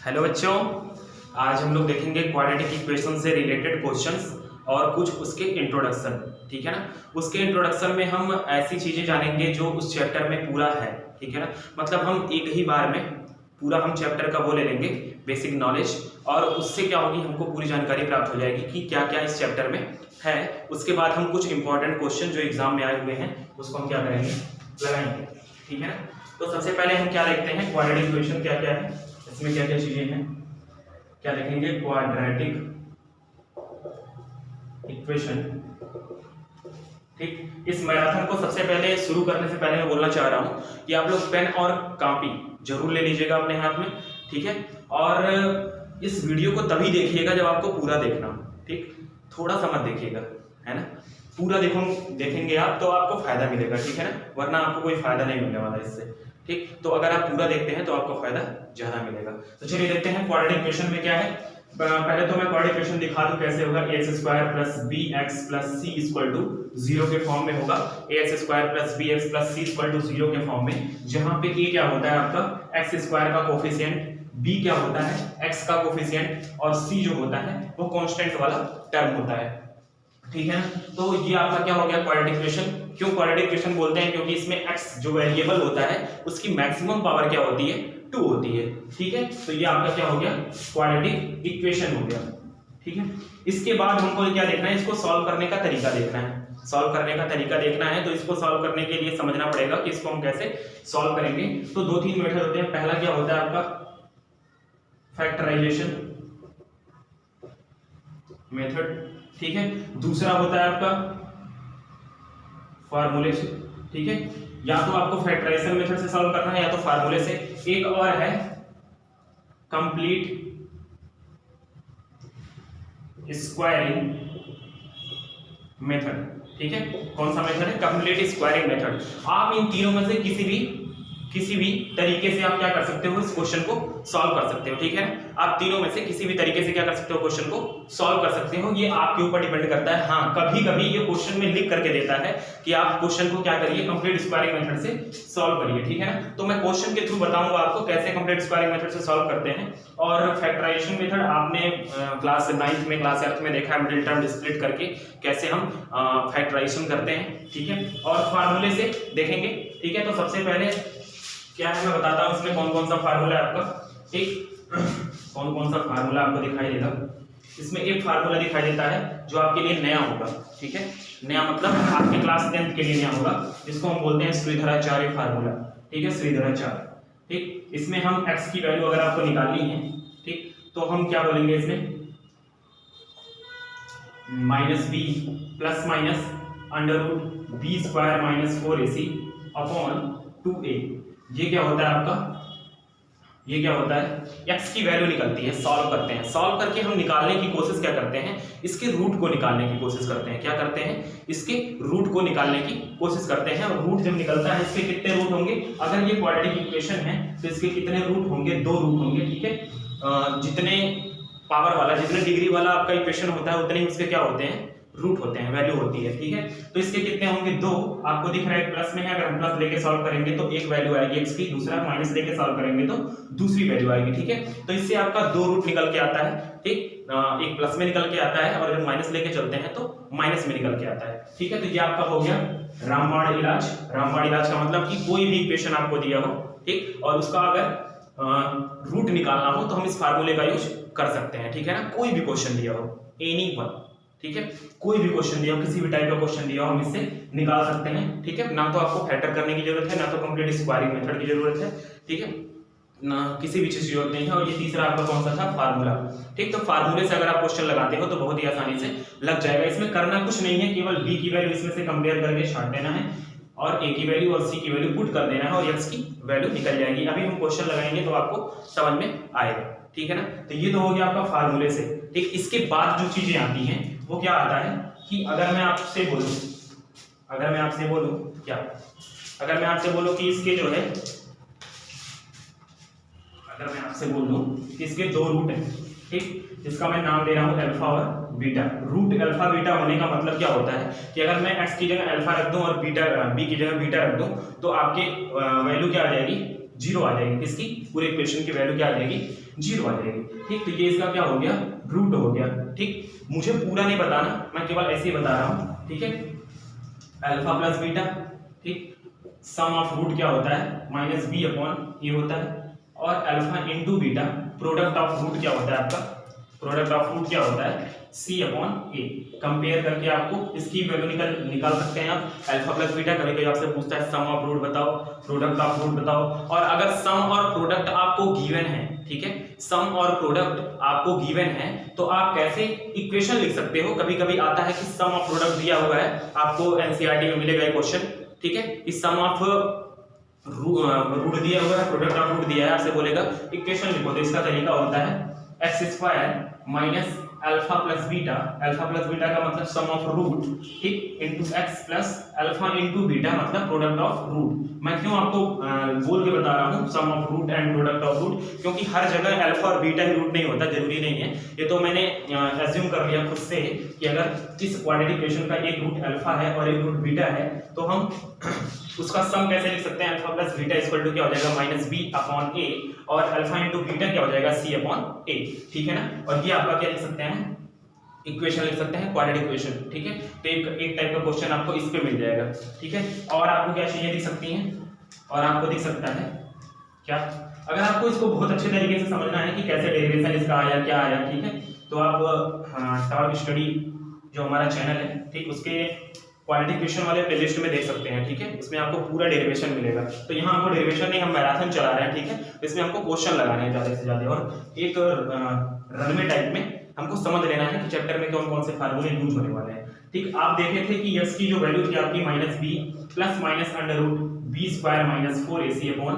Hello बच्चों, आज हम लोग देखेंगे क्वाड्रेटिक इक्वेशन से रिलेटेड क्वेश्चंस और कुछ उसके इंट्रोडक्शन। ठीक है ना। उसके इंट्रोडक्शन में हम ऐसी चीजें जानेंगे जो उस चैप्टर में पूरा है। ठीक है ना। मतलब हम एक ही बार में पूरा हम चैप्टर का वो ले लेंगे बेसिक नॉलेज, और उससे क्या होगी, हमको पूरी जानकारी प्राप्त हो जाएगी कि क्या क्या इस चैप्टर में है। उसके बाद हम कुछ इंपॉर्टेंट क्वेश्चन जो एग्जाम में आए हुए हैं उसको हम क्या करेंगे, लगाएंगे। ठीक है ना। तो सबसे पहले हम क्या देखते हैं, क्वाड्रेटिक इक्वेशन क्या क्या है, इसमें क्या क्या चीजें हैं, क्या देखेंगे। Quadratic equation. ठीक, इस मैराथन को सबसे पहले शुरू करने से पहले मैं बोलना चाह रहा हूं कि आप लोग पेन और कॉपी जरूर ले लीजिएगा अपने हाथ में। ठीक है। और इस वीडियो को तभी देखिएगा जब आपको पूरा देखना हो। ठीक, थोड़ा सा मत देखिएगा, है ना। पूरा देखेंगे आप तो आपको फायदा मिलेगा। ठीक है ना, वरना आपको कोई फायदा नहीं मिलने वाला इससे। ठीक, तो अगर आप पूरा देखते हैं तो आपको फायदा ज्यादा मिलेगा। तो चलिए देखते हैं क्वाड्रेटिक इक्वेशन में क्या है। पहले तो मैं क्वाड्रेटिक इक्वेशन दिखा दूं कैसे होगा। ax² + bx + c = 0 के फॉर्म में होगा। ax² + bx + c = 0 के फॉर्म में, जहां पे a क्या होता है आपका x² का कोफिशिएंट, b क्या होता है x का कोफिशिएंट, और c जो होता है वो कांस्टेंट वाला टर्म होता है। ठीक है ना। तो ये आपका क्या हो गया, क्वाड्रेटिक इक्वेशन। क्यों क्वाड्रेटिक इक्वेशन बोलते हैं, क्योंकि इसमें x जो वेरिएबल होता है उसकी मैक्सिमम पावर क्या होती है, 2 होती है। ठीक है, तो ये आपका क्या हो गया, क्वाड्रेटिक इक्वेशन हो गया। ठीक है। इसके बाद हमको क्या देखना है, इसको सॉल्व करने का तरीका देखना है। सॉल्व करने का तरीका देखना है तो इसको सॉल्व करने के लिए समझना पड़ेगा कि इसको हम कैसे सॉल्व करेंगे। तो 2-3 मेथड होते हैं। पहला क्या होता है आपका फैक्टराइजेशन मेथड। ठीक है। दूसरा होता है आपका फार्मूलेशन। ठीक है, या तो आपको फैक्टराइजेशन मेथड से सॉल्व करना है या तो फार्मूले से। एक और है कंप्लीट स्क्वायरिंग मेथड। ठीक है, कौन सा मेथड है, कंप्लीट स्क्वायरिंग मेथड। आप इन तीनों में से किसी भी तरीके से आप क्या कर सकते हो, इस क्वेश्चन को सॉल्व कर सकते हो। ठीक है, आप तीनों में से किसी भी तरीके से क्या कर सकते हो, क्वेश्चन को सॉल्व कर सकते हो। ये आपके ऊपर डिपेंड करता है। हाँ, कभी कभी ये क्वेश्चन में लिख करके देता है कि आप क्वेश्चन को क्या करिए, कंप्लीट स्क्वायरिंग मेथड से सॉल्व करिए। ठीक है ना। तो मैं क्वेश्चन के थ्रू बताऊंगा आपको कैसे कंप्लीट स्क्वायरिंग मेथड से सॉल्व करते हैं। और फैक्टराइजेशन मेथड आपने क्लास 9th में, क्लास 8th में देखा है, मिडिल टर्म स्प्लिट करके कैसे हम फैक्टराइजेशन करते हैं। ठीक है, और फार्मूले से देखेंगे। ठीक है, तो सबसे पहले क्या है मैं बताता हूं इसमें कौन कौन सा फार्मूला है आपका। ठीक, कौन कौन सा फार्मूला आपको दिखाई देगा। इसमें एक फार्मूला दिखाई देता है जो आपके लिए नया होगा। ठीक है, नया मतलब आपके क्लास 10th के लिए नया होगा, जिसको हम बोलते हैं श्रीधराचार्य फार्मूला। ठीक है, श्रीधराचार्य। ठीक, इसमें हम x की वैल्यू अगर आपको निकालनी है, ठीक, तो हम क्या बोलेंगे इसमें, -b ± √b² - 4ac / 2a। ये क्या होता है आपका, ये क्या होता है, x की वैल्यू निकलती है। सॉल्व करते हैं, सॉल्व करके हम निकालने की कोशिश क्या करते हैं, इसके रूट को निकालने की कोशिश करते हैं। क्या करते हैं, इसके रूट को निकालने की कोशिश करते हैं। और रूट जब निकलता है, इसके कितने रूट होंगे, अगर ये क्वाड्रेटिक इक्वेशन है तो इसके कितने रूट होंगे, 2 रूट होंगे। ठीक है, जितने पावर वाला, जितने डिग्री वाला आपका इक्वेशन होता है उतने ही उसके क्या होते हैं, रूट होते हैं, वैल्यू होती है। ठीक है, तो इसके कितने होंगे, 2। आपको दिख रहा है प्लस में है, अगर हम प्लस लेके सॉल्व करेंगे तो एक वैल्यू आएगी x की, दूसरा माइनस लेके सॉल्व करेंगे तो दूसरी वैल्यू आएगी। ठीक है, तो इससे आपका 2 रूट निकल के आता है। ठीक, एक प्लस में निकल के आता है और जब माइनस लेके चलते हैं तो माइनस में निकल के आता है। ठीक है, तो ये आपका हो गया रामबाण इलाज। रामबाण इलाज का मतलब कि कोई भी इक्वेशन आपको दिया हो, ठीक, और उसका अगर रूट निकालना हो तो हम इस फार्मूले का यूज कर सकते हैं। ठीक है ना, कोई भी क्वेश्चन दिया हो, एनी वन। ठीक है, कोई भी क्वेश्चन दिया हो, किसी भी टाइप का क्वेश्चन दिया हो, हम इससे निकाल सकते हैं। ठीक है, ना तो आपको फैक्टर करने की जरूरत है, ना तो कंप्लीट स्क्वायरिंग मेथड की जरूरत है। ठीक है ना, किसी भी चीज की जरूरत नहीं है। और ये तीसरा आपका कौन सा था, फार्मूला। ठीक, तो फार्मूले से अगर आप क्वेश्चन लगाते हो तो बहुत ही आसानी से लग जाएगा। इसमें करना कुछ नहीं है, केवल b की वैल्यू इसमें से कंपेयर करके छांट देना है और a की वैल्यू और c की वैल्यू पुट कर देना है और x की वैल्यू निकल जाएगी। अभी हम क्वेश्चन लगाएंगे तो आपको समझ में आएगा। ठीक है ना, तो ये तो हो गया आपका फार्मूले से। ठीक, इसके बाद जो चीजें आती हैं वो क्या आता है कि अगर मैं आपसे बोलूं क्या, अगर मैं आपसे बोलूं कि इसके जो है, अगर मैं आपसे बोलूं कि इसके 2 रूट हैं, ठीक, जिसका मैं नाम दे रहा हूं अल्फा और बीटा। रूट अल्फा बीटा होने का मतलब क्या होता है कि अगर मैं x की जगह अल्फा रख दूं और b की जगह बीटा रख दूं तो आपके वैल्यू क्या आ जाएगी, जीरो आ जाएगी, किसकी, पूरे इक्वेशन की वैल्यू क्या आ जाएगी, जीरो आ जाएगी। ठीक, तो ये इसका क्या हो गया, रूट हो गया। ठीक, मुझे पूरा नहीं बताना, मैं केवल ऐसे ही बता रहा हूँ। ठीक है, अल्फा प्लस बीटा, ठीक, सम ऑफ रूट क्या होता है, माइनस बी अपॉन ए होता है, और alpha into beta product of root क्या होता है आपका, प्रोडक्ट ऑफ रूट क्या होता है, सी अपॉन ए। कंपेयर करके आपको इसकी वैल्यू निकाल सकते हैं आप। अल्फा प्लस बीटा, कभी कभी आपसे पूछता है सम ऑफ रूट बताओ, प्रोडक्ट ऑफ रूट बताओ, और अगर सम और प्रोडक्ट आपको गिवन है, ठीक है, सम और प्रोडक्ट आपको गिवन है, तो आप कैसे इक्वेशन लिख सकते हो। कभी कभी आता है कि सम ऑफ प्रोडक्ट दिया हुआ है, आपको एनसीईआरटी में मिलेगा ये क्वेश्चन। ठीक है, इस सम ऑफ रूट दिया हुआ है, प्रोडक्ट ऑफ रूट दिया है, आपसे बोलेगा इक्वेशन लिखो, तो इसका तरीका होता है x square minus alpha plus beta, alpha plus beta का मतलब सम ऑफ रूट, ठीक, into x plus alpha into beta मतलब प्रोडक्ट ऑफ रूट। मैं क्यों आपको बोल के बता रहा हूँ sum of root and product of root, क्योंकि हर जगह अल्फा और बीटा ही रूट नहीं होता, जरूरी नहीं है। ये तो मैंने एज्यूम कर लिया खुद से कि अगर इस क्वाड्रेटिक इक्वेशन का एक रूट अल्फा है और एक रूट बीटा है, तो हम उसका सम कैसे लिख सकते हैं, alpha plus beta equal to क्या हो जाएगा, माइनस बी अपॉन ए, और अल्फा इंटू बीटा क्या हो जाएगा, सी अपॉन ए। ठीक है ना, और ये आपका क्या लिख सकते हैं, इक्वेशन लिख सकते हैं, क्वाड्रेटिक इक्वेशन। ठीक है, तो एक टाइप का क्वेश्चन आपको इस पे मिल जाएगा। ठीक है, और आपको क्या चीजें दिख सकती हैं, और आपको दिख सकता है क्या, अगर आपको इसको बहुत अच्छे तरीके से समझना है कि कैसे डेरिवेशन इसका आया, क्या आया, ठीक है, तो आप टॉप स्टडी जो हमारा चैनल है, ठीक, उसके क्वाड्रेटिक इक्वेशन वाले प्लेलिस्ट में देख सकते हैं। ठीक है, इसमें आपको पूरा डेरिवेशन मिलेगा। तो यहाँ हमको डेरिवेशन नहीं, हम मैराथन चला रहे हैं। ठीक है, तो इसमें हमको क्वेश्चन लगाने हैं ज़्यादा से ज़्यादा, और एक रनवे टाइप में हमको समझ लेना है कि चैप्टर में कौन कौन से फार्मूले यूज होने वाले हैं। ठीक, आप देखे थे कि यस की जो वैल्यू थी आपकी minus B plus minus under root B square minus 4ac upon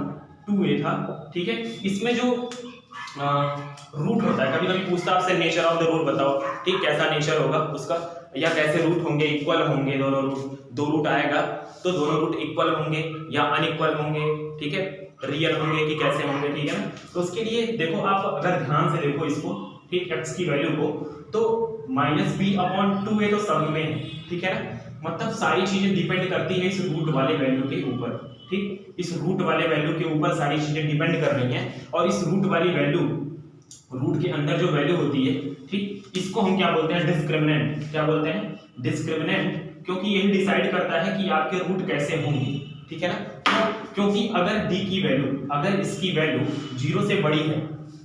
2a था। ठीक है, इसमें जो रूट होता है, कभी कभी पूछता है आपसे नेचर ऑफ द रूट बताओ। ठीक, कैसा नेचर होगा उसका, या कैसे रूट होंगे, इक्वल होंगे दोनों रूट, दो रूट आएगा तो दोनों रूट इक्वल होंगे या अनइक्वल होंगे। ठीक है, रियल होंगे कि कैसे होंगे। ठीक है ना, तो उसके लिए देखो, आप अगर ध्यान से देखो इसको, ठीक, एक्स की वैल्यू को, तो माइनस बी अपॉन 2a तो सब में है। ठीक है ना, मतलब सारी चीजें डिपेंड करती है इस रूट वाले वैल्यू के ऊपर। ठीक, इस रूट वाले वैल्यू के ऊपर सारी चीजें डिपेंड कर रही हैं, और इस रूट वाली वैल्यू, रूट के अंदर जो वैल्यू होती है, ठीक, इसको हम क्या बोलते हैं, डिस्क्रिमिनेंट। क्या बोलते हैं, डिस्क्रिमिनेंट, क्योंकि यही डिसाइड करता है कि आपके रूट कैसे होंगे। ठीक है ना, क्योंकि अगर d की वैल्यू, अगर इसकी वैल्यू 0 से बड़ी है,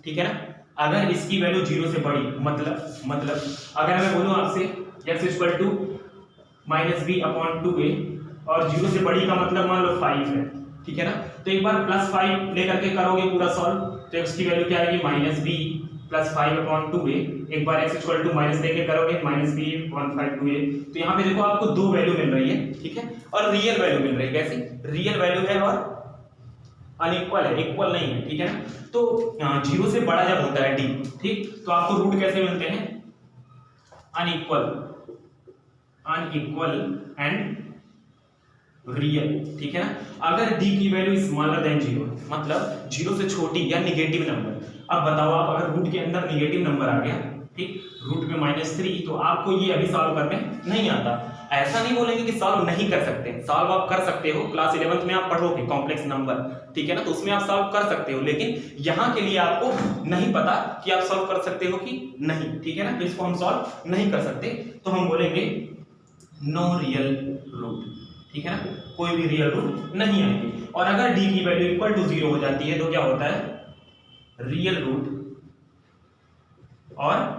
ठीक है ना, अगर इसकी वैल्यू 0 से बड़ी, मतलब अगर मैं बोलूं आपसे x equal to minus B upon 2a, और 0 से बड़ी का मतलब मान लो 5 है। ठीक है ना, तो एक बार प्लस 5 लेकर के करोगे पूरा सॉल्व, तो x की वैल्यू क्या आएगी, minus B plus 5 upon 2a। एक बार x इक्वल टू माइनस लेके करोगे, माइनस बी अपॉन 5 2a। तो यहाँ पे देखो आपको दो वैल्यू मिल रही है। ठीक है, और रियल वैल्यू मिल रही है। कैसी, रियल वैल्यू है और अनइक्वल है, इक्वल नहीं है। ठीक है ना, तो 0 से बड़ा जब होता है d, ठीक, तो आपको रूट कैसे मिलते हैं, अनइक्वल एंड रियल। ठीक है ना, अगर d की वैल्यू स्मॉलर देन 0, मतलब 0 से छोटी या निगेटिव नंबर। अब बताओ, आप अगर रूट के अंदर निगेटिव नंबर आ गया, ठीक, रूट में -3, तो आपको ये अभी सॉल्व करने नहीं आता। ऐसा नहीं बोलेंगे कि सॉल्व नहीं कर सकते, सॉल्व आप कर सकते हो। क्लास 11th में आप पढ़ोगे कॉम्प्लेक्स नंबर, ठीक है ना, तो उसमें आप सॉल्व कर सकते हो, लेकिन यहाँ के लिए आपको नहीं पता कि आप सॉल्व कर सकते हो कि नहीं। ठीक है ना, तो इसको हम सॉल्व नहीं कर सकते, तो हम बोलेंगे नो रियल रूट। ठीक है ना, कोई भी रियल रूट नहीं आएंगे। और अगर d की वैल्यू इक्वल टू 0 हो जाती है, तो क्या होता है, रियल रूट और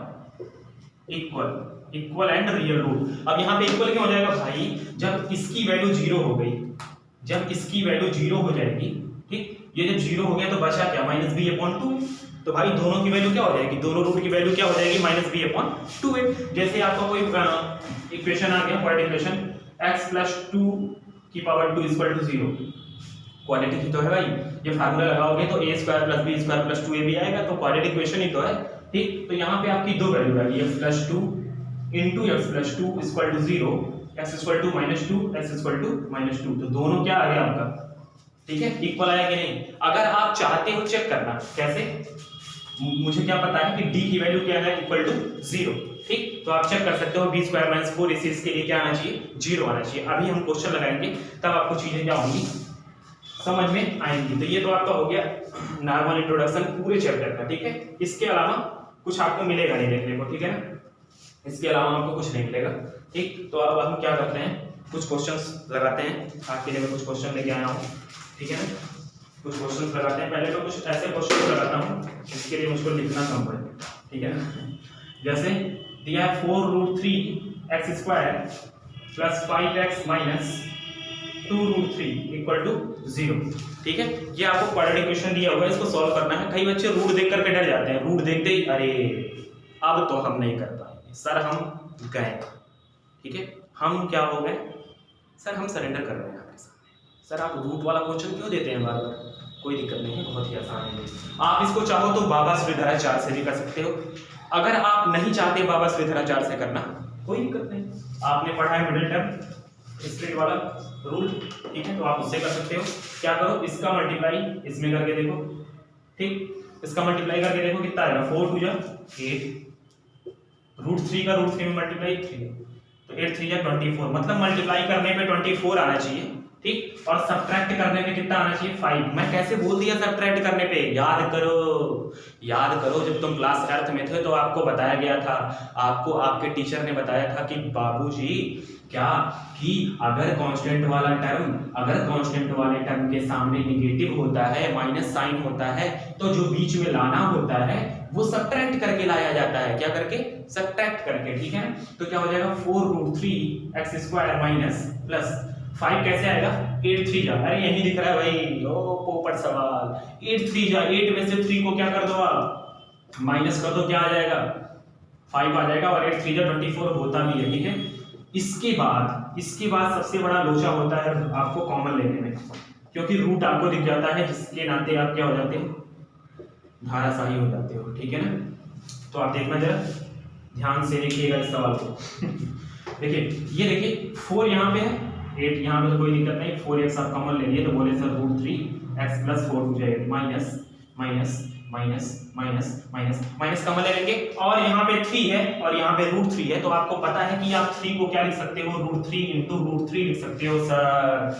इक्वल एंड रियल रूट। अब यहाँ पे इक्वल क्यों हो जाएगा भाई, जब इसकी वैल्यू 0 हो गई, जब इसकी वैल्यू 0 हो जाएगी, ठीक, ये जब 0 हो गया तो बचा क्या, माइनस बी अपॉन 2। तो भाई दोनों की वैल्यू क्या हो जाएगी, दोनों रूट की वैल्यू क्या हो जाएगी, माइनस बी अपॉन 2a। जैसे आपका कोई इक्वेशन आ गया, क्वाड्रेटिक इक्वेशन, x प्लस 2 की पावर 2 इक्वल टू 0, क्वाड्रेटिक ही तो है भाई। ये फार्मूला लगाओगे तो a square plus b square plus 2a भी आएगा, तो क्वाड्रेटिक इक्वेशन ही तो है। ठीक, तो यहाँ पे आपकी दो वैल्यू आएगी, x plus 2 into x plus 2 equal to 0, x equal to -2, x equal to -2। तो दोनों क्या आ गया आपका, ठीक है, इक्वल आया कि नहीं। अगर आप चाहते हो चेक करना कैसे, मुझे क्या पता है कि d की वैल्यू क्या है, इक्वल टू 0। ठीक, तो आप चेक कर सकते हो, b स्क्वायर माइनस 4 इसके लिए क्या आना चाहिए, 0 आना चाहिए। अभी हम क्वेश्चन लगाएंगे, तब आपको चीजें क्या होंगी समझ में आएंगी। तो ये तो आपका हो गया नॉर्मल इंट्रोडक्शन पूरे चैप्टर का, ठीक है। इसके अलावा कुछ आपको मिलेगा नहीं देखने को, ठीक है ना, इसके अलावा आपको कुछ नहीं मिलेगा, ठीक। तो अब हम क्या करते हैं, कुछ क्वेश्चंस लगाते हैं। आपके लिए मैं कुछ क्वेश्चन लेके आया हूँ, ठीक है ना, कुछ क्वेश्चंस लगाते हैं। पहले तो कुछ ऐसे क्वेश्चन लगाता हूँ जिसके लिए मुझको लिखना कम पड़े, ठीक है ना। जैसे दिया है 4√3x² plus 5x minus 2√3 equal to 0, ठीक है। ये आपको क्वाड्रेटिक इक्वेशन दिया हुआ है, इसको सॉल्व करना है। कई बच्चे रूट देख करके डर जाते हैं, रूट देखते ही अरे अब तो हम नहीं कर पाएंगे सर, हम गए, ठीक है। हम क्या हो गए सर, हम सरेंडर कर रहे हैं आपके सामने। सर आप रूट वाला क्वेश्चन क्यों देते हैं बार बार? कोई दिक्कत नहीं है, बहुत ही आसान है। आप इसको चाहो तो बाबा श्रीधराचार्य से भी कर सकते हो। अगर आप नहीं चाहते बाबा श्रीधराचार्य से करना, कोई दिक्कत नहीं, आपने पढ़ा है मिडिल टर्म स्प्लिट वाला रूल, ठीक है, तो आप उससे कर सकते हो। क्या करो, इसका मल्टीप्लाई इसमें करके देखो, ठीक। इसका मल्टीप्लाई करके देखो कितना आएगा, 4 2 8, √3 का √3 में मल्टीप्लाई 3, तो 8 3 24, मतलब मल्टीप्लाई करने पे 24 आना चाहिए, ठीक। और सब्ट्रैक्ट करने पे कितना आना चाहिए, 5। मैं कैसे बोल दिया सब्ट्रैक्ट करने पे, याद करो, याद करो। जब तुम क्लास 8th में थे तो आपको बताया गया था, आपको आपके टीचर ने बताया था कि बाबूजी क्या, कि अगर कांस्टेंट वाला टर्म, अगर कांस्टेंट वाले टर्म के सामने निगेटिव होता है, माइनस साइन होता है, तो जो बीच में लाना होता है वो सब्ट्रैक्ट करके लाया जाता है। क्या करके, सब्ट्रैक्ट करके, ठीक है। तो क्या हो जाएगा 4√3x² माइनस प्लस 5 कैसे आएगा, 8 3 जा, अरे यही दिख रहा है भाई, ओ पोपट सवाल, 8 3 जा, 8 में से 3 को क्या कर दो आप, माइनस कर दो, क्या आ जाएगा 5 आ जाएगा, और 8 3 जा 24 होता भी है, ठीक है। इसके बाद सबसे बड़ा लोचा होता है आपको कॉमन लेने में, क्योंकि रूट आपको दिख जाता है, जिसके नाते आप क्या हो जाते हो, धाराशाही हो जाते हो, ठीक है ना। तो आप देखना जरा ध्यान से देखिएगा इस सवाल को। देखिए ये देखिए 4 यहाँ पे है, 8 यहाँ पे, तो कोई दिक्कत नहीं, 4x आप कॉमन ले लिए, तो बोले सर √3x प्लस 4 हो जाएगा, minus minus minus minus minus minus common ले लेंगे, और यहाँ पे 3 है और यहाँ पे √3 है, तो आपको पता है कि आप 3 को क्या लिख सकते हो, √3 इंटू √3 लिख सकते हो सर,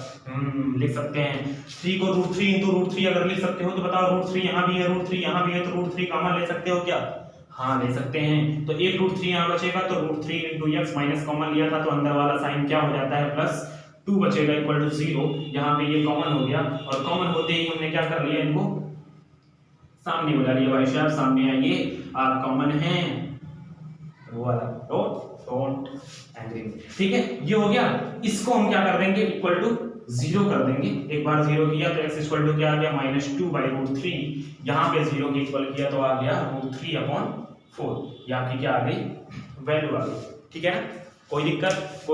लिख सकते हैं 3 को √3 इंटू √3 अगर लिख सकते हो तो बताओ, √3 यहाँ भी है, √3 यहाँ भी है, तो √3 कॉमन ले सकते हो क्या, हाँ ले सकते हैं। तो एक √3 यहाँ बचेगा, तो √3 इंटू x माइनस कॉमन लिया था, तो अंदर वाला साइन क्या हो जाता है, प्लस 2 बचेगा इक्वल टू 0, यहाँ पे ये कॉमन हो गया, और कॉमन होते ही हमने क्या कर लिया, इनको सामने बुला लिया, भाई साहब सामने आइए, आप कॉमन हैं, वो वाला डोंट एंग्री, ठीक है। ये हो गया, इसको हम क्या कर देंगे, इक्वल टू 0 कर देंगे। एक बार 0 किया तो x इक्वल टू क्या आ गया, -2/√3, यहाँ पे 0 के इक्वल किया तो आ गया √3/4, ये आपकी क्या आ गई, वैल्यू आ गई, ठीक है ना। कोई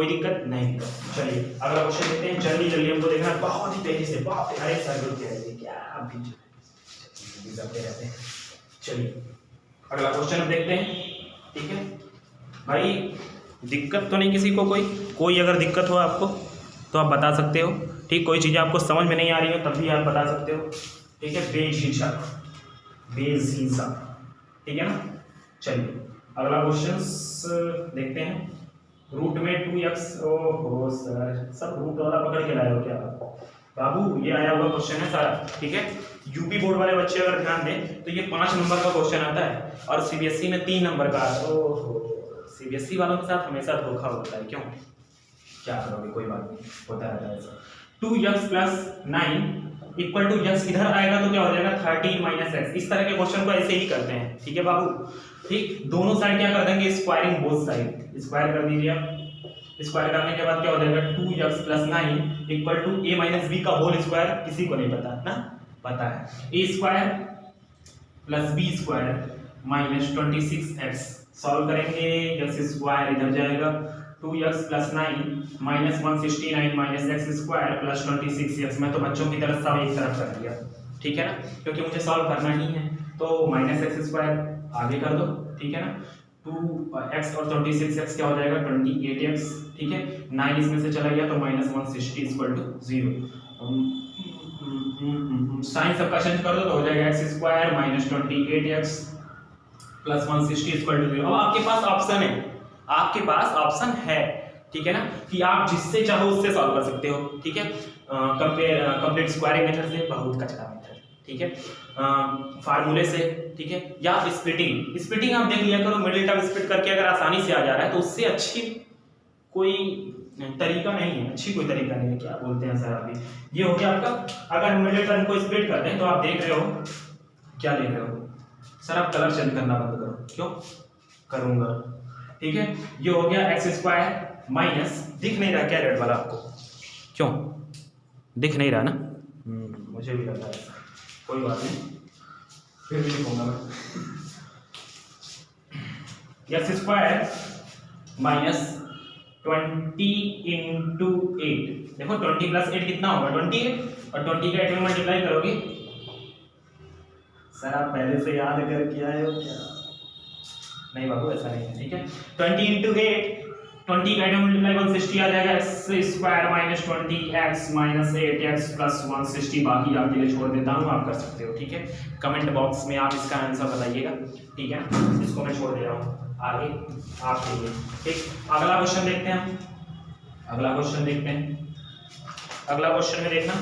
दिक्कत नहीं। चलिए अगला क्वेश्चन देखते हैं, जल्दी हमको देखना है, बहुत ही तेजी से, बाप रे, अरे सर क्या अभी रहते हैं। चलिए अगला क्वेश्चन हम देखते हैं, ठीक है भाई। दिक्कत तो नहीं किसी को, कोई अगर दिक्कत हो आपको तो आप बता सकते हो, ठीक। कोई चीज़ आपको समझ में नहीं आ रही हो तब भी आप बता सकते हो, ठीक है, बेझिझक, ठीक है ना। चलिए अगला क्वेश्चन देखते हैं, रूट में 2x, ओहो सर सब रूट वाला पकड़ के लाए हो क्या बाबू, ये आया हुआ क्वेश्चन है सारा, ठीक है। यूपी बोर्ड वाले बच्चे अगर ध्यान दें तो ये 5 नंबर का क्वेश्चन आता है, और सीबीएसई में 3 नंबर का। ओहो, सीबीएसई वालों के साथ हमेशा धोखा होता है, क्यों, क्या करोगे, कोई बात नहीं, होता रहता है ऐसा। 2x plus 9 equal to x इधर आएगा तो क्या हो जाएगा, 13 माइनस x। इस तरह के क्वेश्चन को ऐसे ही करते हैं, ठीक है बाबू, ठीक। दोनों साइड क्या कर देंगे, स्क्वायरिंग बोथ साइड, स्क्वायर कर दीजिए आप। स्क्वायर करने के बाद क्या हो जाएगा, 2x plus 9 equal to a minus b का होल स्क्वायर, किसी को नहीं पता ना, पता है, a square plus b square minus 26x। Solve करेंगे, x स्क्वायर इधर जाएगा, 2x plus 9 minus 169 minus x square plus 26x। मैं तो बच्चों की तरफ सब एक तरफ कर दिया, ठीक है ना, क्योंकि मुझे सॉल्व करना ही है, तो माइनस x स्क्वायर आगे कर दो, ठीक है ना। 2x और 26x क्या हो जाएगा, 28x, ठीक है। 9 इसमें से चला गया तो माइनस 160 इक्वल टू 0। साइन सबका चेंज कर दो तो हो जाएगा x square minus 28x plus 160 equal to 0। अब आपके पास ऑप्शन है, ठीक है ना, कि आप जिससे चाहो उससे सॉल्व कर सकते हो, ठीक है। कंप्लीट स्क्वायरिंग मेथड से, बहुत कचरा मेथड, ठीक है, फार्मूले से, ठीक है, या स्प्लिटिंग आप देख लिया करो, मिडिल टर्म स्प्लिट करके अगर आसानी से आ जा रहा है तो उससे अच्छी कोई तरीका नहीं है, अच्छी कोई तरीका नहीं है, क्या बोलते हैं सर अभी। ये हो गया आपका, अगर हम मिडिल टर्म को स्प्लिट करते हैं तो आप देख रहे हो, क्या देख रहे हो सर, आप कलर चेंज करना बंद करो, क्यों करूंगा, ठीक है। ये हो गया एक्स स्क्वायर माइनस, दिख नहीं रहा क्या रेड वाला आपको, क्यों दिख नहीं रहा ना, मुझे भी लगा है, कोई बात नहीं, फिर भी लिखूंगा मैं, एक्स स्क्वायर माइनस 20 इंटू 8, देखो 20 प्लस 8 कितना होगा 28, और 20 का 8 में मल्टीप्लाई करोगे, सर आप पहले से याद करके आए हो क्या, नहीं बाबू ऐसा नहीं है, ठीक है। 20 इंटू 8, 20 का 8 मल्टीप्लाई 160 आ जाएगा, x square minus 20x minus 8x plus 160, बाकी आपके लिए छोड़ देता हूँ, आप कर सकते हो, ठीक है। कमेंट बॉक्स में आप इसका आंसर बताइएगा, ठीक है, इसको मैं छोड़ दे रहा हूँ, आगे आप देखिए, ठीक। अगला क्वेश्चन देखते हैं हम, अगला क्वेश्चन देखते हैं, अगला क्वेश्चन में देखना,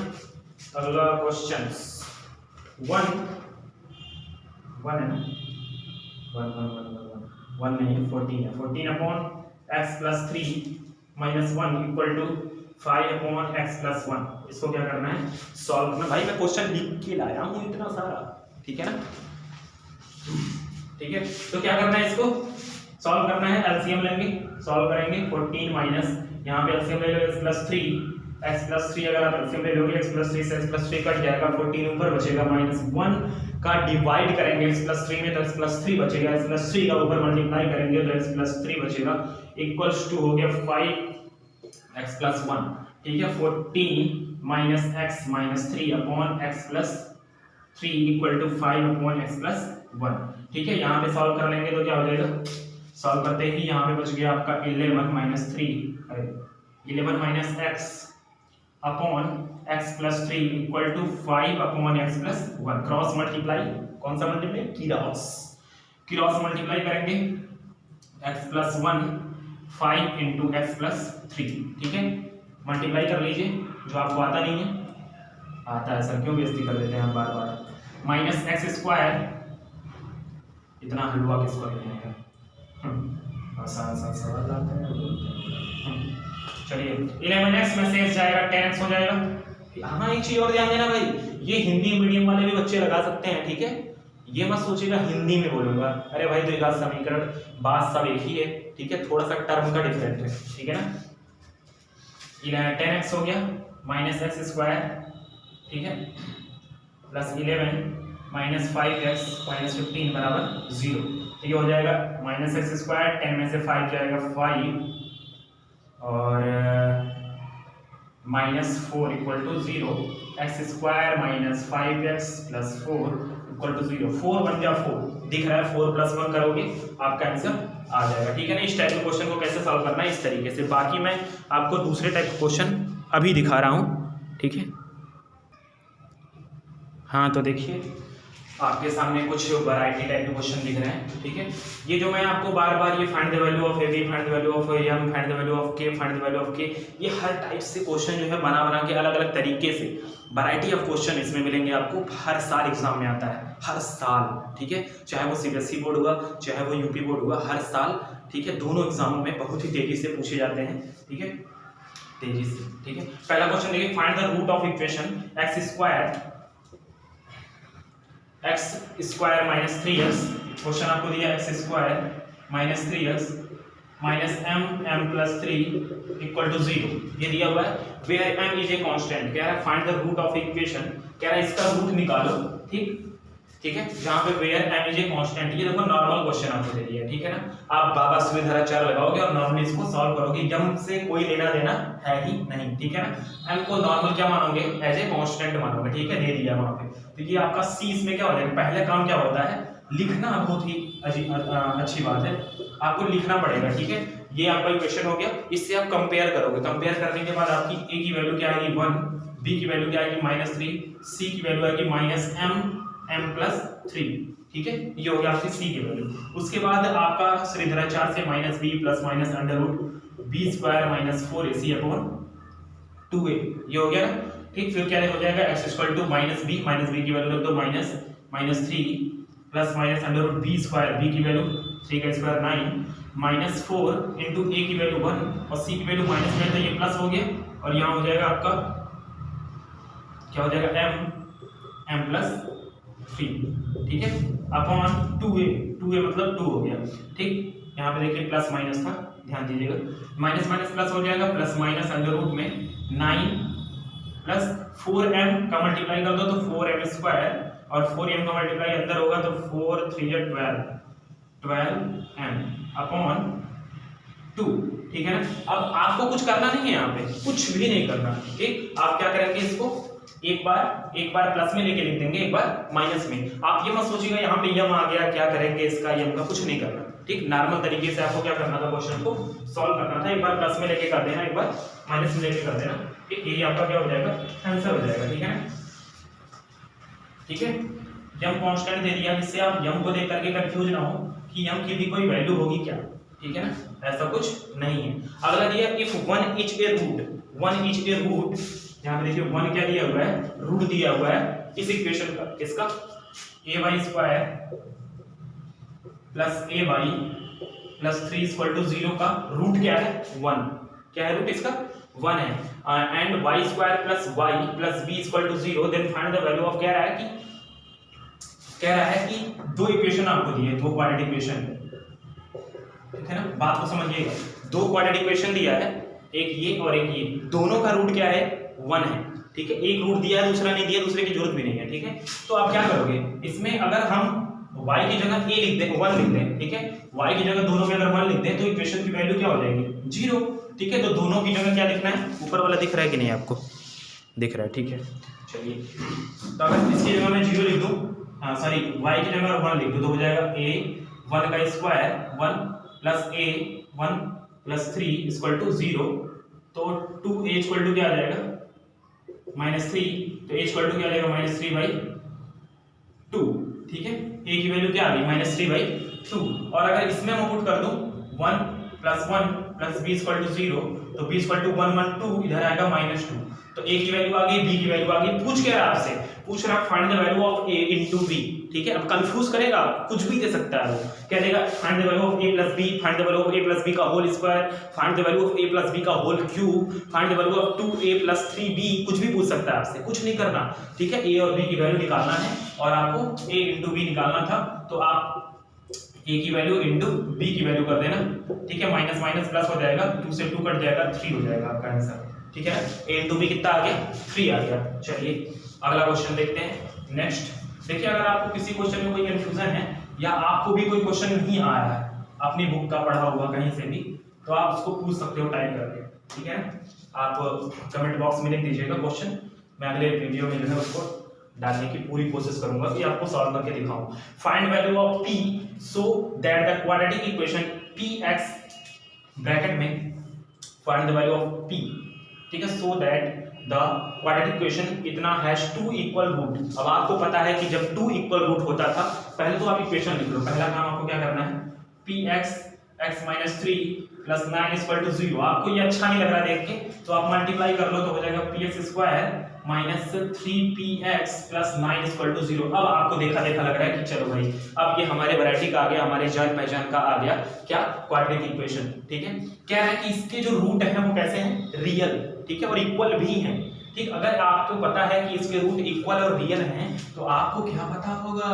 अगला क्वेश्चन 1 है ना, 1 नहीं 14 है, 14 upon x plus 3 minus 1 equal to 5 upon x plus 1, इसको क्या करना है सॉल्व करना। भाई मैं क्वेश्चन लिख के लाया हूँ इतना सारा, ठीक है ना, ठीक है। तो क्या करना है, इसको सॉल्व करना है, एलसीएम लेंगे, सॉल्व करेंगे, 14 माइनस, यहाँ पे एलसीएम ले लो x प्लस 3 अगर आप एलसीएम ले लोगे x प्लस 3 से x प्लस 3 कट जाएगा, 14 ऊपर बचेगा, माइनस 1 का डिवाइड करेंगे x प्लस 3 में तो x प्लस 3 बचेगा, x प्लस 3 का ऊपर मल्टीप्लाई करेंगे तो x प्लस 3 बचेगा, इक्वल्स टू हो गया 5x प्लस 1, ठीक है। 14 minus x minus 3 upon x plus 3 equal to 5 upon x plus 1, ठीक है। यहाँ पे सॉल्व कर लेंगे तो क्या हो जाएगा, सॉल्व करते ही यहाँ पे बच गया आपका 11 minus 3, 11 minus x upon x plus 3 equal to 5 upon x plus 1, cross multiply, कौन सा मल्टीप्लाई, क्रॉस मल्टीप्लाई करेंगे, x plus 1 5 into X plus 3, ठीक है, मल्टीप्लाई कर लीजिए, जो आपको आता नहीं है, आता है सर क्यों बेइज्जती कर देते हैं आप बार बार, माइनस एक्स स्क्वायर, इतना हलवा किसको नहीं आएगा, आसान सवाल आते हैं, चलिए 11x में से जाएगा 10x हो जाएगा। हाँ एक चीज और ध्यान देना भाई, ये हिंदी मीडियम वाले भी बच्चे लगा सकते हैं, ठीक है, ये मत सोचिएगा हिंदी में बोलूंगा, अरे भाई तो एक समीकरण बात सब एक ही है, ठीक है, थोड़ा सा टर्म का डिफरेंट है, ठीक है ना। 10x हो गया माइनस एक्स स्क्वायर, ठीक है, प्लस 11 माइनस 5x माइनस 15 बराबर 0, ठीक है, हो जाएगा माइनस एक्स स्क्वायर, 10 में से 5 जाएगा 5 और minus 4 equal to 0, X square minus 5x plus 4 equal to 0, 4 1 जा 4 दिख रहा है, 4 प्लस 1 करोगे आपका आंसर आ जाएगा, ठीक है ना। इस टाइप के क्वेश्चन को कैसे सॉल्व करना है इस तरीके से, बाकी मैं आपको दूसरे टाइप के क्वेश्चन अभी दिखा रहा हूँ, ठीक है। हाँ तो देखिए आपके सामने कुछ वैरायटी टाइप के क्वेश्चन दिख रहे हैं, ठीक है। ये जो मैं आपको बार बार ये find the value of A B, find the value of M, find the value of K, find the value of K, ये हर टाइप से क्वेश्चन जो है बना के अलग अलग तरीके से वैरायटी ऑफ क्वेश्चन इसमें मिलेंगे आपको, हर साल एग्जाम में आता है, हर साल, ठीक है, चाहे वो सीबीएसई बोर्ड हुआ चाहे वो यूपी बोर्ड हुआ, हर साल, ठीक है, दोनों एग्जामों में बहुत ही तेजी से पूछे जाते हैं, ठीक है, तेजी से, ठीक है। पहला क्वेश्चन देखिए, find the root of equation X square minus 3x, question आपको दिया X square minus 3x minus M plus 3 equal to 0, ये दिया हुआ है, where m is a constant, कह रहा है find the root of equation, कह रहा है इसका रूट निकालो, ठीक है, जहां पे where m is a constant, ये देखो नॉर्मल क्वेश्चन आपको दे दिया, ठीक है ना, आप बाबा सुविधाचार लगाओगे और नॉर्मली इसको सॉल्व करोगे, m से कोई लेना देना है ही नहीं, ठीक है ना, m को नॉर्मल क्या मानोगे, एज ए कांस्टेंट मानोगे, ठीक है, दे दिया वहां पे, तो ये आपका c इसमें क्या हो जाएगा, पहले काम क्या होता है लिखना, बहुत ही अच्छी बात है, आपको लिखना पड़ेगा, ठीक है, ये आपका इक्वेशन हो गया, इससे आप कंपेयर करोगे, कंपेयर करने के बाद आपकी a की वैल्यू क्या आएगी 1, b की वैल्यू क्या आएगी -3, c की वैल्यू आएगी -m प्लस 3, ठीक है, ये हो गया आपकी सी की वैल्यू। उसके बाद आपका श्रीधराचार्य से minus B plus minus under root B square minus 4ac upon 2a, ये हो गया। ठीक, फिर क्या हो जाएगा x equal to minus b की वैल्यू रख दो minus 3 plus minus under root B square, b की वैल्यू 3 का स्क्वायर 9 माइनस 4 इंटू ए की वैल्यू 1 और सी की वैल्यू माइनस में, तो ये प्लस हो गया और यहाँ हो जाएगा आपका क्या हो जाएगा m प्लस 3, ठीक है, अपॉन 2a मतलब 2 हो गया। ठीक, यहाँ पे देखिए प्लस माइनस था, ध्यान दीजिएगा, माइनस माइनस प्लस हो जाएगा, प्लस माइनस अंडर रूट में 9 प्लस 4m का मल्टीप्लाई कर दो तो 4m स्क्वायर और 4m का मल्टीप्लाई अंदर होगा तो 4 3 12m अपॉन 2, ठीक है ना। अब आपको कुछ करना नहीं है, यहाँ पे कुछ भी नहीं करना। ठीक, आप क्या करेंगे, इसको एक बार प्लस में लेके लिख देंगे, एक बार माइनस में। आप ये मत सोचिएगा यहाँ पे यम आ गया क्या करेंगे इसका, यम का कुछ नहीं करना। ठीक, नॉर्मल तरीके से आपको क्या करना था, क्वेश्चन को सॉल्व करना था। एक बार प्लस में लेके कर देना, एक बार माइनस में लेके कर देना। ठीक, यही आपका क्या हो जाएगा, आंसर हो जाएगा। ठीक है ना, ठीक है, यम कांस्टेंट दे दिया जिससे आप यम को देख करके कंफ्यूज ना हो कि यम की भी कोई वैल्यू होगी क्या। ठीक है ना, ऐसा कुछ नहीं है। अगला दिया इफ 1 इज ए रूट, यहाँ पे देखिए 1 क्या दिया हुआ है, रूट दिया हुआ है इस इक्वेशन का, किसका, ay square plus ay plus 3 equal to 0 का रूट क्या है, 1, क्या है रूट इसका 1 है, and y square plus y plus b equal to 0, then find the value of, कह रहा है कि दो इक्वेशन आपको दिए, दो क्वाड्रेटिक इक्वेशन, ठीक है ना, बात को समझिएगा। दो क्वाड्रेटिक इक्वेशन दिया है, एक ये और एक ये, दोनों का रूट क्या है, 1 है। ठीक है, एक रूट दिया है दूसरा नहीं दिया, दूसरे की जरूरत भी नहीं है। ठीक है, तो आप क्या करोगे, इसमें अगर हम y की जगह a लिख दें, 1 लिख दें, ठीक है, y की जगह दोनों में अगर 1 लिख दें तो इक्वेशन की वैल्यू क्या हो जाएगी, 0। ठीक है, तो दोनों की जगह क्या लिखना है, ऊपर वाला दिख रहा है कि नहीं आपको, दिख रहा है। ठीक है, चलिए, तो अगर इसकी जगह मैं 0 लिख दूं, हाँ सॉरी, y की जगह 1 लिख दूं तो हो जाएगा a 1 का square 1 plus a 1 plus 3 equal to 0, तो 2a इक्वल टू क्या आ जाएगा, -3, तो a इक्वल टू क्या आ जाएगा, -3/2। ठीक है, a की वैल्यू क्या आ गई, -3/2। और अगर इसमें मैं पुट कर दूं 1 plus 1 plus b equal to 0, तो b इक्वल टू 1 1 2, इधर आएगा -2, तो a की वैल्यू आ गई, b की वैल्यू आ गई। पूछ क्या रहा आपसे, पूछ रहा find the value of a into b। ठीक है, अब कंफ्यूज करेगा, कुछ भी दे सकता है वो, कह देगा find the value of a plus b, find the value of a plus b का whole square, find the value of a plus b का whole cube, find the value of 2a plus 3b, कुछ भी पूछ सकता है आपसे, कुछ नहीं करना। ठीक है, a और b की वैल्यू निकालना है और आपको a इंटू b निकालना था, तो आप a की वैल्यू इंटू b की वैल्यू कर देना। ठीक है, माइनस माइनस प्लस हो जाएगा, 2 से 2 कट जाएगा, 3 हो जाएगा आपका आंसर। ठीक है, a इंटू b कितना आ गया, 3 आ गया। चलिए अगला क्वेश्चन देखते हैं। नेक्स्ट देखिए, अगर आपको किसी क्वेश्चन में कोई कंफ्यूजन है या आपको भी कोई क्वेश्चन नहीं आ रहा है, अपनी बुक का पढ़ा हुआ कहीं से भी, तो आप उसको पूछ सकते हो टाइप करके। ठीक है, आप कमेंट बॉक्स में लिख दीजिएगा क्वेश्चन, मैं अगले वीडियो में जो है उसको डालने की पूरी कोशिश करूंगा कि आपको सॉल्व करके दिखाऊं। Find value of p so that the quadratic equation px bracket में find the value of p, ठीक है, so that the quadratic equation इतना हैज 2 इक्वल रूट। अब आपको पता है कि जब 2 इक्वल रूट होता था, पहले तो आप इक्वेशन लिख लो, पहला काम आपको क्या करना है, px x - 3 + 9 = 0। आपको ये अच्छा नहीं लग रहा देख के, तो आप मल्टीप्लाई कर लो तो हो जाएगा px स्क्वायर -3px + 9 = 0। अब आपको देखा लग रहा है कि चलो भाई अब ये हमारे वैरायटी का आ गया, हमारे जान पहचान का आ गया क्या, क्वाड्रेटिक इक्वेशन। ठीक है, क्या है कि इसके जो रूट है वो कैसे हैं, रियल, ठीक है, और इक्वल भी हैं। ठीक, अगर आपको पता है कि इसके रूट इक्वल और रियल हैं, तो आपको क्या पता होगा,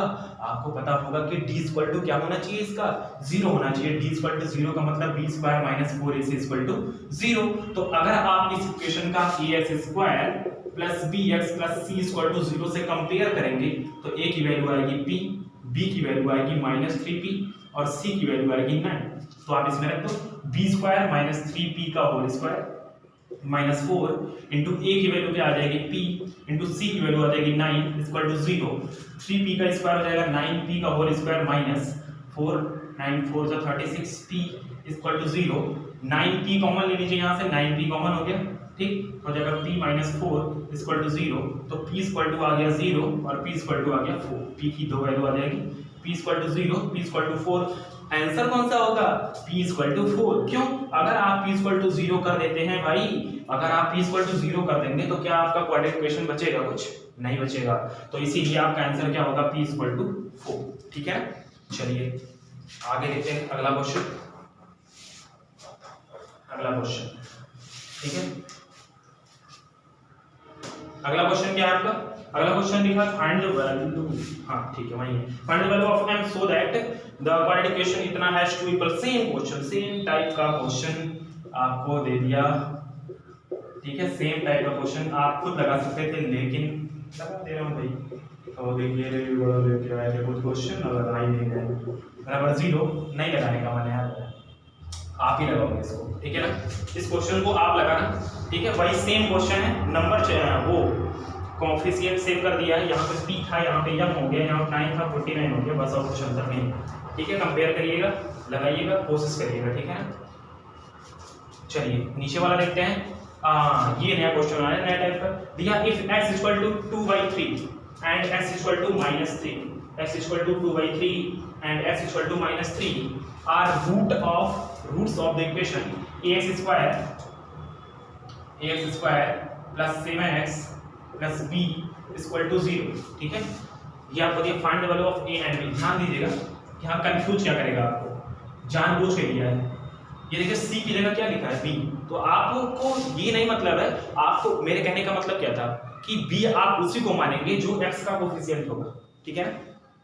आपको पता होगा कि d = क्या होना चाहिए, इसका 0 होना चाहिए। d = 0 का मतलब b² - 4ac = 0। तो अगर आप इस इक्वेशन का ax² + bx + c = 0 से कंपेयर करेंगे, तो a की वैल्यू आएगी p, b की वैल्यू आएगी -3p और c की वैल्यू आएगी 9। तो आप इसमें रख दो b² - 3p का होल स्क्वायर -4 इंटू a की वैल्यू क्या आ जाएगी, p इंटू c की वैल्यू आ जाएगी 9 = 0। 3p का स्क्वायर हो जाएगा 9p का whole square -4, 9 4 = 36p = 0। 9p common ले लीजिए, यहाँ से 9p कॉमन हो गया। ठीक, हो जाएगा p - 4 = 0, तो p = आ गया 0 और p = आ गया 4। p की दो वैल्यू आ जाएगी p equal to 0, p equal to 4। Answer कौन सा होगा? p equal to 4। क्यों? अगर आप p इक्वल टू 0 कर देते हैं भाई, अगर आप p इक्वल टू 0 कर देंगे तो क्या आपका क्वाड्रेटिक इक्वेशन बचेगा? कुछ नहीं बचेगा। तो इसीलिए आपका आंसर क्या होगा? p equal to 4। ठीक है, चलिए आगे देखते हैं अगला क्वेश्चन। अगला क्वेश्चन, ठीक है, अगला क्वेश्चन क्या है आपका? अगला क्वेश्चन लिखा फाइंड द वैल्यू, हाँ ठीक है वही है, find the value of m so that the quadratic equation इतना has two equal. Same question, same type का क्वेश्चन आपको दे दिया, ठीक है, सेम टाइप का क्वेश्चन आप खुद लगा सकते थे, लेकिन लगा दे रहा हूं भाई। तो देखिए ये बड़ा लेके आए थे कुछ क्वेश्चन और लगा ही नहीं गए, बराबर 0 नहीं लगाने का मैंने यार, आप ही लगाओगे इसको, ठीक है ना। इस क्वेश्चन को आप लगाना, ठीक है, वही सेम क्वेश्चन है, नंबर वो कोएफिशिएंट सेव कर दिया है, यहाँ पे p था, यहाँ पे m हो गया, यहाँ 9 था 49 हो गया, बस और कुछ अंतर नहीं, ठीक है। कंपेयर करिएगा, लगाइएगा, कोशिश करिएगा, ठीक है ना। चलिए नीचे वाला देखते हैं। ये नया क्वेश्चन आया, नया टाइप का दिया। If x equal to 2/3 and x equal to -3, x equal to 2/3 and x equal to -3 are roots of the equation ax square plus 7x plus b equal to 0, ठीक है। ये आपको दिया find the value of a and b। ध्यान दीजिएगा, यहाँ confuse क्या करेगा आपको, जानबूझ के दिया है। ये देखिए c की जगह क्या लिखा है b, तो आपको ये नहीं मतलब है, आपको मेरे कहने का मतलब क्या था कि b आप उसी को मानेंगे जो x का कोफिशिएंट होगा, ठीक है ना।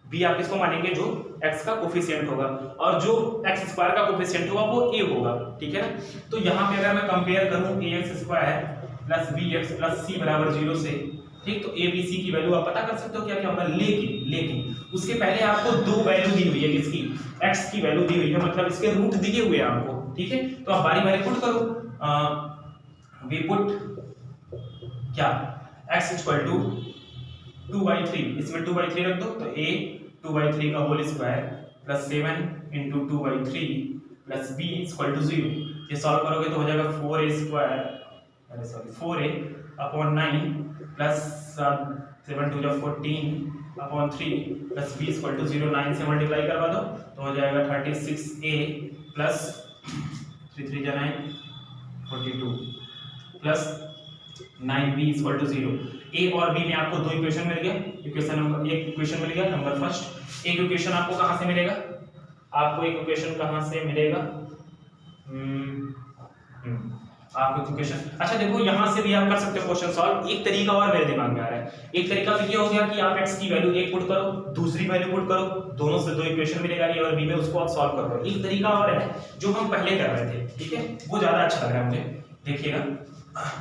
b आप किसको मानेंगे? जो x का कोफिशिएंट होगा, और जो x स्क्वायर का कोफिशिएंट होगा वो a होगा, ठीक है ना। तो यहाँ पे अगर मैं कंपेयर करूँ ax square plus bx plus c बराबर 0 से, ठीक, तो a b c की वैल्यू आप पता कर सकते हो क्या क्या होगा। लेकिन उसके पहले आपको दो वैल्यू दी हुई है, किसकी? x की वैल्यू दी हुई है, मतलब इसके रूट दिए हुए हैं आपको, ठीक है। तो आप बारी बारी पुट करो, वी पुट क्या, x इक्वल टू 2/3, इसमें 2/3 रख दो, तो a 2/3 का whole square plus 7 into 2/3 plus b equal to 0। ये सॉल्व करोगे तो हो जाएगा 4a स्क्वायर, अरे sorry 4a upon 9 plus 7 two 14 upon 3 plus b equal to 0। 9 से मल्टीप्लाई करवा दो तो हो जाएगा 36a plus 3 3 9 42 plus 9b equal to 0। a और b में आपको दो इक्वेशन मिल गया, इक्वेशन नंबर एक इक्वेशन मिल गया नंबर फर्स्ट। एक इक्वेशन आपको कहां से मिलेगा? आपको एक इक्वेशन कहां से मिलेगा? आपको इक्वेशन, अच्छा देखो यहाँ से भी आप कर सकते हो क्वेश्चन सॉल्व। एक तरीका और मेरे दिमाग में आ रहा है, एक तरीका तो ये हो गया कि आप x की वैल्यू 1 पुट करो, दूसरी वैल्यू पुट करो, दोनों से दो इक्वेशन मिलेगा a और b में, उसको आप सॉल्व करो। एक तरीका और है जो हम पहले कर रहे थे, ठीक है, वो ज्यादा अच्छा लग रहा है मुझे, देखिएगा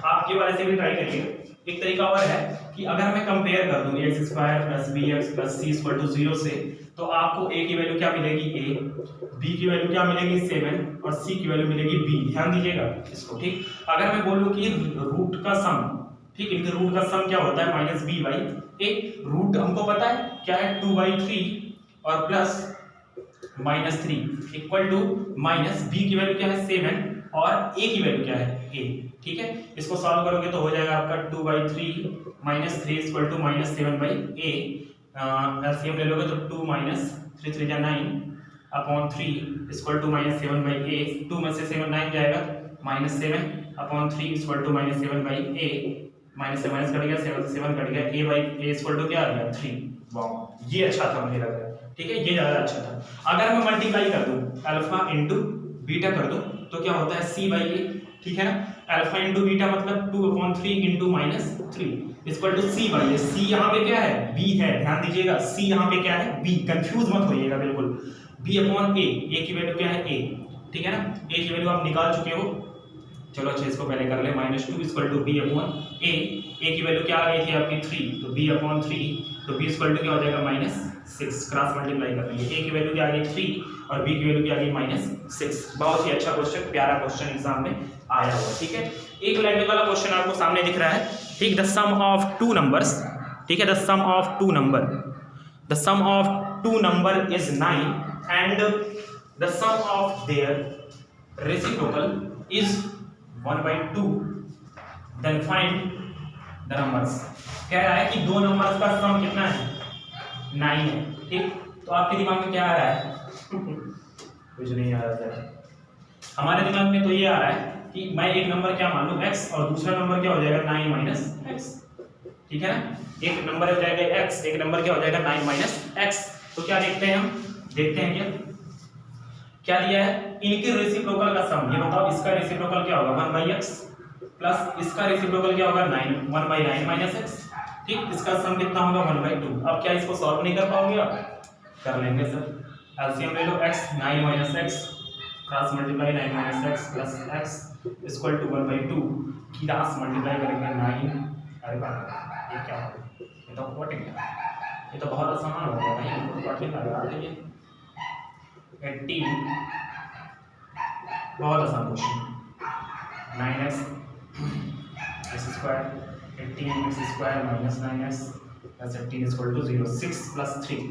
आप ये वाले से भी ट्राई करिएगा। एक तरीका और है कि अगर मैं कंपेयर कर दूं x square plus bx plus c equal to 0 से, तो आपको a की वैल्यू क्या मिलेगी? a, b की वैल्यू क्या मिलेगी? 7 और c की वैल्यू मिलेगी b। ध्यान दीजिएगा इसको, ठीक। अगर मैं बोलूं कि रूट का सम, ठीक, इनके रूट का सम क्या होता है? Minus b by a। Root हमको पता है क्या है? 2/3 और plus -3 equal to minus b की वैल्यू क्या है? 7 और a की वैल्यू क्या है? a, ठीक है। इसको सॉल्व करोगे तो हो जाएगा आपका 2/3 minus 3 equal to -7/a। LCM ले लोगे तो 2 - 3 3 9 अपॉन 3 इक्वल टू -7/a। 2 में से 7 9 जाएगा, -7 upon 3 equal to -7/a। Minus से माइनस कट गया, 7 से 7 कट गया, a/a इक्वल टू क्या आ गया? 3। वाह, ये अच्छा था मुझे लग रहा है, ठीक है, ये ज्यादा अच्छा था। अगर मैं मल्टीप्लाई कर दूं अल्फा इंटू बीटा कर दूं तो क्या होता है? c/a, ठीक है ना। अल्फा इंटू बीटा मतलब 2/3 into -3 equal to c/a। c यहाँ पे क्या है? b है, ध्यान दीजिएगा, c यहाँ पे क्या है? b। कंफ्यूज मत होइएगा बिल्कुल। b अपॉन a की वैल्यू क्या है? a, ठीक है ना। a की वैल्यू आप निकाल चुके हो, चलो अच्छा इसको पहले कर ले। -2 equal to b upon a की वैल्यू क्या आ गई थी आपकी? 3, तो b अपॉन 3, तो b इक्वल टू क्या हो जाएगा? -6। क्रॉस मल्टीप्लाई कर लेंगे, a की वैल्यू क्या आ गई? 3 और b की वैल्यू क्या आ गई? -6। बहुत ही अच्छा क्वेश्चन, प्यारा क्वेश्चन एग्जाम में आया हुआ, ठीक है। एक लैंग्वेज वाला क्वेश्चन आपको सामने दिख रहा है, ठीक। The sum of two numbers, ठीक है, the sum of two number is 9 and the sum of their reciprocal is 1/2, then find the numbers. कह रहा है कि दो नंबर्स का सम कितना है? 9 है, ठीक। तो आपके दिमाग में क्या आ रहा है? कुछ नहीं आ रहा है। हमारे दिमाग में तो ये आ रहा है कि मैं एक नंबर क्या मान लूं x और दूसरा नंबर क्या हो जाएगा 9 माइनस x, ठीक है ना? एक नंबर हो जाएगा x, एक नंबर क्या हो जाएगा 9 माइनस x। तो क्या देखते हैं हम? देखते हैं क्या दिया है? इनके रेसिप्रोकल का सम। ये बताओ इसका रेसिप्रोकल क्या होगा 1/x प्लस इसका रेसिप्रोकल क्या होगा 9 1/9 माइनस x, ठीक। इसका सम कितना होगा 1/2। अब क्या इसको सॉल्व नहीं कर पाओगे आप? कर लेंगे सर। एलसीएम ले लो x 9 minus x cross multiply 9 minus x plus x equal to 1/2 की क्रॉस मल्टीप्लाई करेंगे 9। अरे बाप ये क्या हो? ये तो कट गया। ये तो बहुत आसान हो गया भाई, हमको कठिन लग रहा था ये। 18 बहुत आसान question. 9x x square 18x square minus 9x plus 18 equal to 0। 6 plus 3,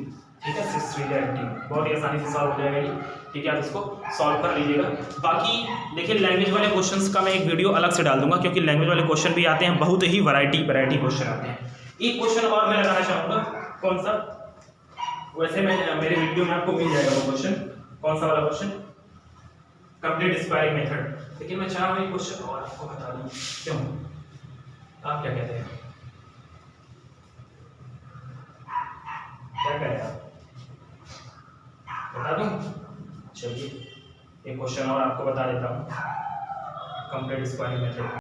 ठीक है, 6 3 18। बहुत ही आसानी से सॉल्व हो जाएगा ये, ठीक है। आप इसको सॉल्व कर लीजिएगा। बाकी देखिए लैंग्वेज वाले क्वेश्चंस का मैं एक वीडियो अलग से डाल दूंगा, क्योंकि लैंग्वेज वाले क्वेश्चन भी आते हैं, बहुत ही वैरायटी क्वेश्चन आते हैं। एक क्वेश्चन और मैं लगाना चाहूँगा, कौन सा? वैसे मैं मेरे वीडियो में आपको मिल जाएगा वो क्वेश्चन। कौन सा वाला क्वेश्चन? Complete squaring method. लेकिन मैं चाह रहा हूँ एक क्वेश्चन और आपको बता दूँ। क्यों? आप क्या कहते हैं? क्या कह रहे हैं आप? बता दूं? चलिए एक क्वेश्चन और आपको बता देता हूँ, कंप्लीट स्क्वायरिंग मेथड।